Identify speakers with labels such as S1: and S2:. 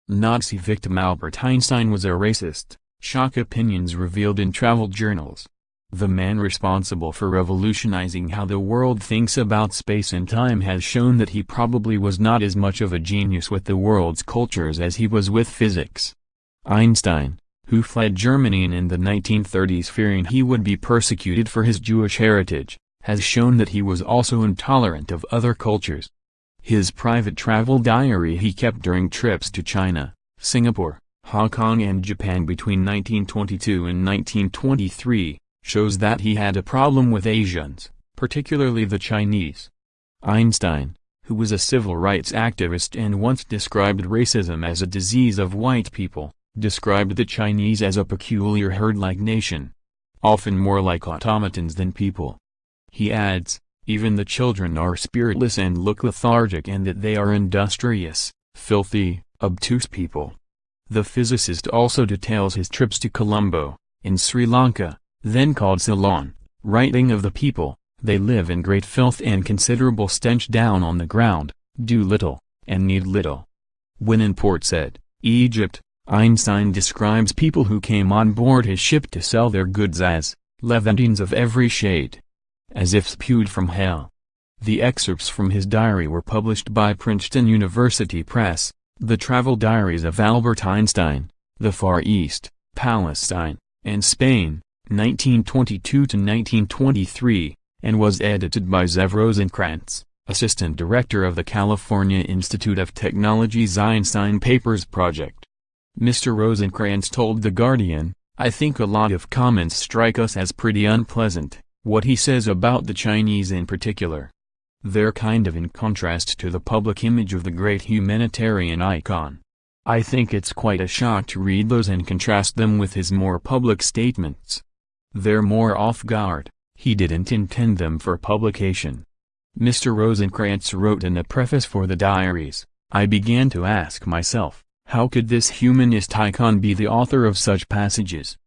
S1: Nazi victim Albert Einstein was a racist, shock opinions revealed in travel journals. The man responsible for revolutionizing how the world thinks about space and time has shown that he probably was not as much of a genius with the world's cultures as he was with physics. Einstein, who fled Germany in the 1930s fearing he would be persecuted for his Jewish heritage, has shown that he was also intolerant of other cultures. His private travel diary he kept during trips to China, Singapore, Hong Kong and Japan between 1922 and 1923, shows that he had a problem with Asians, particularly the Chinese. Einstein, who was a civil rights activist and once described racism as a disease of white people, described the Chinese as a peculiar herd-like nation, often more like automatons than people. He adds, even the children are spiritless and look lethargic and that they are industrious, filthy, obtuse people. The physicist also details his trips to Colombo, in Sri Lanka, then called Ceylon, writing of the people, they live in great filth and considerable stench down on the ground, do little, and need little. When in Port Said, Egypt, Einstein describes people who came on board his ship to sell their goods as Levantines of every shade, as if spewed from hell. The excerpts from his diary were published by Princeton University Press, The Travel Diaries of Albert Einstein, The Far East, Palestine, and Spain, 1922–1923, and was edited by Zev Rosenkrantz, Assistant Director of the California Institute of Technology's Einstein Papers Project. Mr. Rosenkrantz told The Guardian, I think a lot of comments strike us as pretty unpleasant, what he says about the Chinese in particular. They're kind of in contrast to the public image of the great humanitarian icon. I think it's quite a shock to read those and contrast them with his more public statements. They're more off guard, he didn't intend them for publication. Mr. Rosenkrantz wrote in the preface for the diaries, I began to ask myself, how could this humanist icon be the author of such passages?